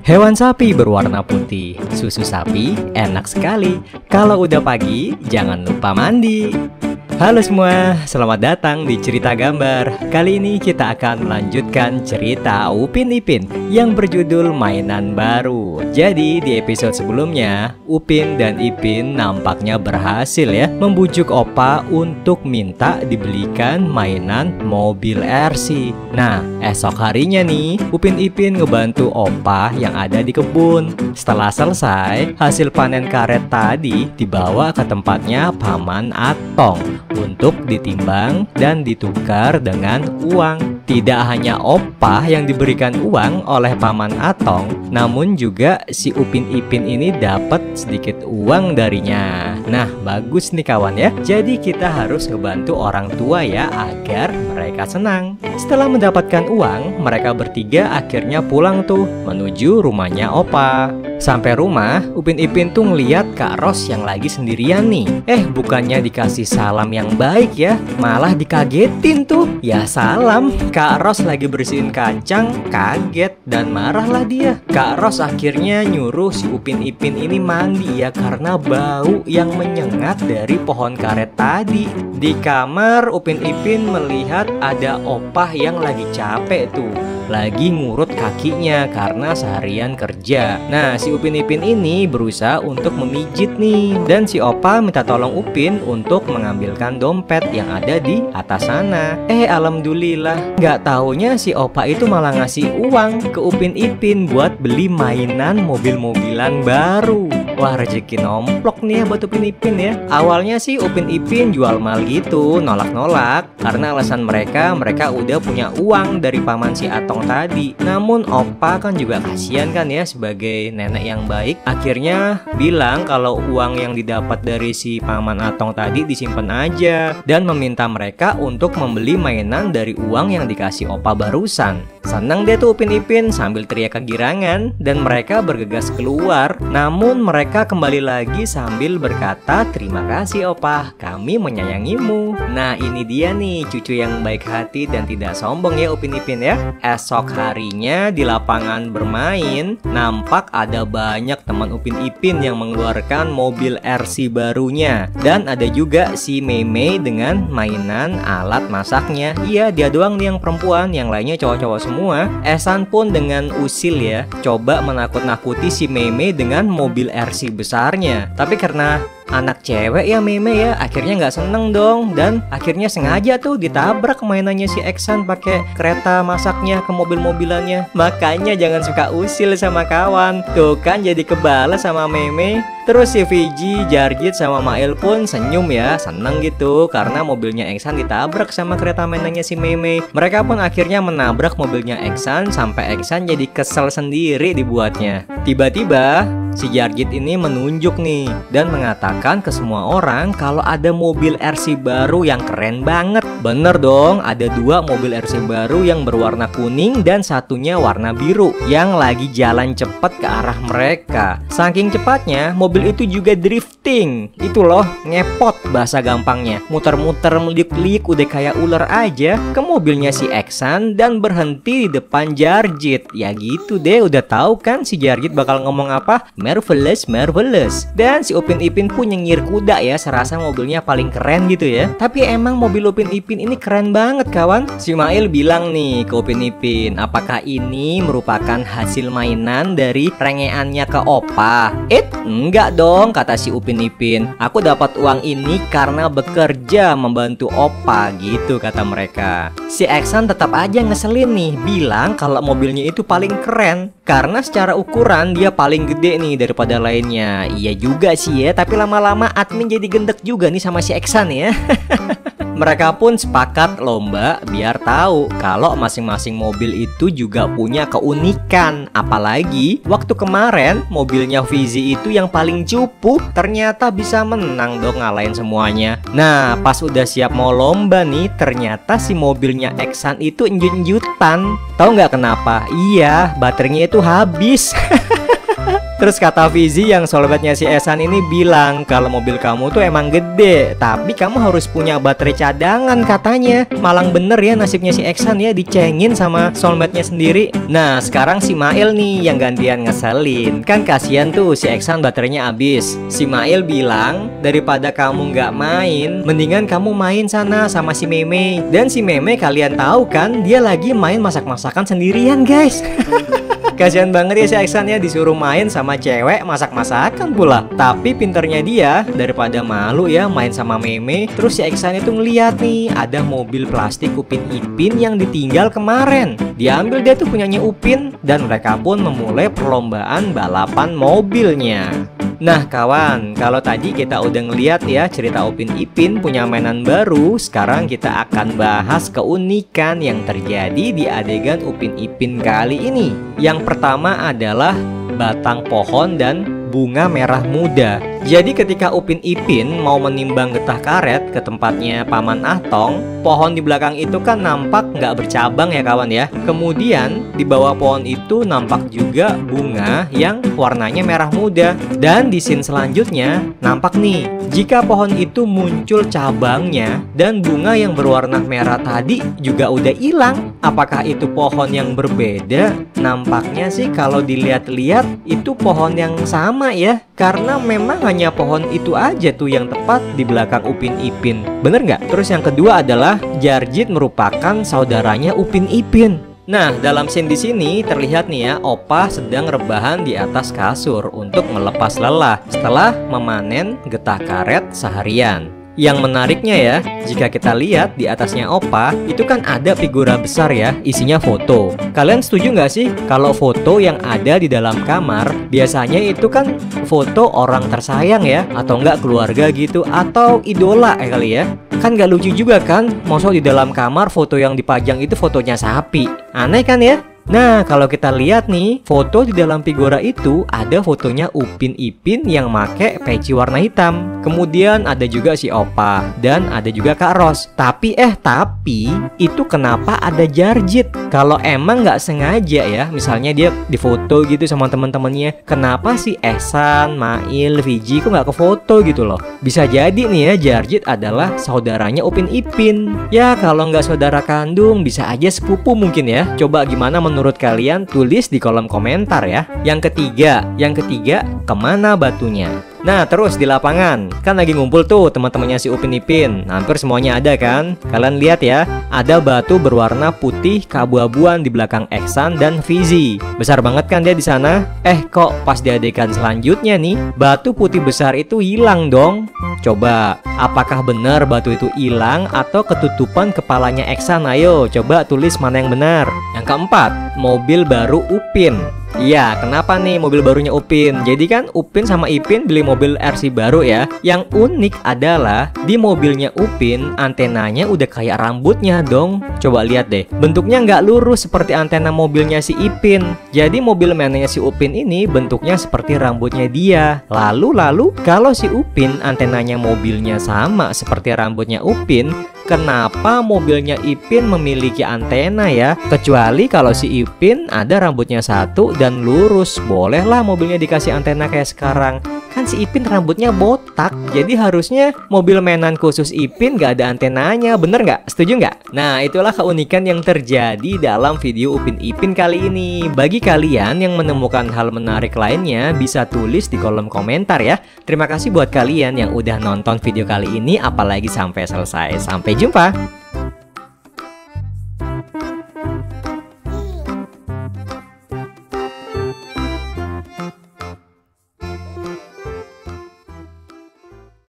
Hewan sapi berwarna putih, susu sapi enak sekali. Kalau udah pagi, jangan lupa mandi. Halo semua, selamat datang di Cerita Gambar. Kali ini kita akan melanjutkan cerita Upin Ipin yang berjudul Mainan Baru. Jadi di episode sebelumnya, Upin dan Ipin nampaknya berhasil ya membujuk Opa untuk minta dibelikan mainan mobil RC. Nah, esok harinya nih, Upin Ipin ngebantu Opa yang ada di kebun. Setelah selesai, hasil panen karet tadi dibawa ke tempatnya Paman Atong untuk ditimbang dan ditukar dengan uang. Tidak hanya Opa yang diberikan uang oleh Paman Atong, namun juga si Upin Ipin ini dapat sedikit uang darinya. Nah, bagus nih kawan ya. Jadi kita harus ngebantu orang tua ya agar mereka senang. Setelah mendapatkan uang, mereka bertiga akhirnya pulang tuh menuju rumahnya Opa. Sampai rumah, Upin Ipin tuh ngeliat Kak Ros yang lagi sendirian nih. Bukannya dikasih salam yang baik ya, malah dikagetin tuh. Ya salam, Kak Ros lagi bersihin kacang, kaget dan marahlah dia. Kak Ros akhirnya nyuruh si Upin Ipin ini mandi ya karena bau yang menyengat dari pohon karet tadi. Di kamar, Upin Ipin melihat ada Opah yang lagi capek tuh, lagi ngurut kakinya karena seharian kerja. Nah, si Upin Ipin ini berusaha untuk memijit nih, dan si Opa minta tolong Upin untuk mengambilkan dompet yang ada di atas sana. Alhamdulillah, nggak taunya si Opa itu malah ngasih uang ke Upin Ipin buat beli mainan mobil-mobilan baru. Wah, rezeki nomplok nih ya buat Upin Ipin ya. Awalnya sih Upin Ipin jual mal gitu, nolak-nolak karena alasan mereka udah punya uang dari paman si Atong tadi. Namun Opa kan juga kasihan kan ya sebagai nenek yang baik. Akhirnya bilang kalau uang yang didapat dari si paman Atong tadi disimpan aja dan meminta mereka untuk membeli mainan dari uang yang dikasih Opa barusan. Senang deh tuh Upin Ipin sambil teriak kegirangan dan mereka bergegas keluar. Namun mereka kembali lagi sambil berkata, "Terima kasih Opa, kami menyayangimu." Nah, ini dia nih cucu yang baik hati dan tidak sombong ya Upin Ipin ya. Esok harinya di lapangan bermain, nampak ada banyak teman Upin Ipin yang mengeluarkan mobil RC barunya. Dan ada juga si Meme dengan mainan alat masaknya. Iya, dia doang nih yang perempuan, yang lainnya cowok-cowok semua. Ehsan pun dengan usil ya coba menakut-nakuti si Meme dengan mobil RC besarnya. Tapi karena anak cewek ya Meme ya, akhirnya nggak seneng dong dan akhirnya sengaja tuh ditabrak mainannya si Ehsan pakai kereta masaknya ke mobil-mobilannya. Makanya jangan suka usil sama kawan. Tuh kan jadi kebales sama Meme. Terus si Viji, Jarjit sama Mail pun senyum ya, seneng gitu karena mobilnya Ehsan ditabrak sama kereta mainannya si Meme. Mereka pun akhirnya menabrak mobilnya Ehsan sampai Ehsan jadi kesel sendiri dibuatnya. Tiba-tiba si Jarjit ini menunjuk nih dan mengatakan ke semua orang kalau ada mobil RC baru yang keren banget. Bener dong, ada dua mobil RC baru yang berwarna kuning dan satunya warna biru yang lagi jalan cepat ke arah mereka. Saking cepatnya, mobil itu juga drifting. Itu loh, ngepot bahasa gampangnya. Muter-muter meliuk-liuk udah kayak ular aja ke mobilnya si Ehsan dan berhenti di depan Jarjit. Ya gitu deh, udah tahu kan si Jarjit bakal ngomong apa? Marvelous, marvelous. Dan si Upin Ipin pun nyengir kuda ya, serasa mobilnya paling keren gitu ya. Tapi emang mobil Upin Ipin ini keren banget kawan. Si Mail bilang nih ke Upin Ipin, apakah ini merupakan hasil mainan dari rengeannya ke Opa? Enggak dong, kata si Upin Ipin. Aku dapat uang ini karena bekerja membantu Opa gitu kata mereka. Si Ehsan tetap aja ngeselin nih, bilang kalau mobilnya itu paling keren karena secara ukuran dia paling gede nih daripada lainnya. Iya juga sih ya, tapi lama-lama admin jadi gendek juga nih sama si Ehsan ya. Mereka pun sepakat lomba biar tahu kalau masing-masing mobil itu juga punya keunikan. Apalagi waktu kemarin mobilnya Fizi itu yang paling cupu ternyata bisa menang dong ngalahin semuanya. Nah, pas udah siap mau lomba nih, ternyata si mobilnya Ehsan itu enjut-enjutan. Tahu nggak kenapa? Iya, baterainya itu habis. Terus kata Fizi yang soulmate-nya si Ehsan ini bilang kalau mobil kamu tuh emang gede, tapi kamu harus punya baterai cadangan katanya. Malang bener ya nasibnya si Ehsan ya, dicengin sama soulmate-nya sendiri. Nah sekarang si Mail nih yang gantian ngeselin. Kan kasihan tuh si Ehsan baterainya habis. Si Mail bilang daripada kamu nggak main, mendingan kamu main sana sama si Meme. Dan si Meme kalian tahu kan, dia lagi main masak-masakan sendirian guys. Kasihan banget ya si Ehsan ya, disuruh main sama cewek masak-masakan pula. Tapi pinternya dia, daripada malu ya main sama Meme, terus si Ehsan itu ngeliat nih ada mobil plastik Upin Ipin yang ditinggal kemarin. Diambil dia tuh punyanya Upin, dan mereka pun memulai perlombaan balapan mobilnya. Nah kawan, kalau tadi kita udah ngeliat ya cerita Upin Ipin punya mainan baru, sekarang kita akan bahas keunikan yang terjadi di adegan Upin Ipin kali ini. Yang pertama adalah batang pohon dan bunga merah muda. Jadi ketika Upin Ipin mau menimbang getah karet ke tempatnya Paman Atong, pohon di belakang itu kan nampak nggak bercabang ya kawan ya. Kemudian di bawah pohon itu nampak juga bunga yang warnanya merah muda. Dan di scene selanjutnya nampak nih, jika pohon itu muncul cabangnya dan bunga yang berwarna merah tadi juga udah hilang. Apakah itu pohon yang berbeda? Nampaknya sih kalau dilihat-lihat itu pohon yang sama ya, karena memang hanya pohon itu aja tuh yang tepat di belakang Upin Ipin. Bener nggak? Terus yang kedua adalah Jarjit merupakan saudaranya Upin Ipin. Nah, dalam scene di sini terlihat nih ya, Opa sedang rebahan di atas kasur untuk melepas lelah setelah memanen getah karet seharian. Yang menariknya ya, jika kita lihat di atasnya Opa, itu kan ada figura besar ya, isinya foto. Kalian setuju nggak sih kalau foto yang ada di dalam kamar biasanya itu kan foto orang tersayang ya, atau enggak keluarga gitu, atau idola kali ya? Kan nggak lucu juga kan, masa di dalam kamar foto yang dipajang itu fotonya sapi. Aneh kan ya? Nah, kalau kita lihat nih, foto di dalam figura itu ada fotonya Upin Ipin yang make peci warna hitam. Kemudian ada juga si Opa dan ada juga Kak Ros. Tapi itu kenapa ada Jarjit? Kalau emang nggak sengaja ya, misalnya dia difoto gitu sama teman-temannya, kenapa si Ehsan, Mail, Fiji kok nggak ke foto gitu loh? Bisa jadi nih ya, Jarjit adalah saudaranya Upin Ipin. Ya kalau nggak saudara kandung, bisa aja sepupu mungkin ya. Coba gimana menurut kalian, tulis di kolom komentar ya. Yang ketiga, kemana batunya? Nah terus di lapangan, kan lagi ngumpul tuh teman-temannya si Upin Ipin. Hampir semuanya ada kan? Kalian lihat ya, ada batu berwarna putih keabu-abuan di belakang Ehsan dan Fizi. Besar banget kan dia di sana? Kok pas di adegan selanjutnya nih, batu putih besar itu hilang dong. Coba, apakah benar batu itu hilang atau ketutupan kepalanya Ehsan? Ayo, coba tulis mana yang benar. Yang keempat, mobil baru Upin. Iya, kenapa nih mobil barunya Upin? Jadi kan Upin sama Ipin beli mobil RC baru ya. Yang unik adalah di mobilnya Upin antenanya udah kayak rambutnya dong. Coba lihat deh, bentuknya nggak lurus seperti antena mobilnya si Ipin. Jadi mobil mainannya si Upin ini bentuknya seperti rambutnya dia. Lalu kalau si Upin antenanya mobilnya sama seperti rambutnya Upin, kenapa mobilnya Ipin memiliki antena ya? Kecuali kalau si Ipin ada rambutnya satu dan lurus, bolehlah mobilnya dikasih antena kayak sekarang. Kan si Ipin rambutnya botak, jadi harusnya mobil mainan khusus Ipin gak ada antenanya, bener nggak? Setuju nggak? Nah itulah keunikan yang terjadi dalam video Upin Ipin kali ini. Bagi kalian yang menemukan hal menarik lainnya, bisa tulis di kolom komentar ya. Terima kasih buat kalian yang udah nonton video kali ini, apalagi sampai selesai. Sampai jumpa.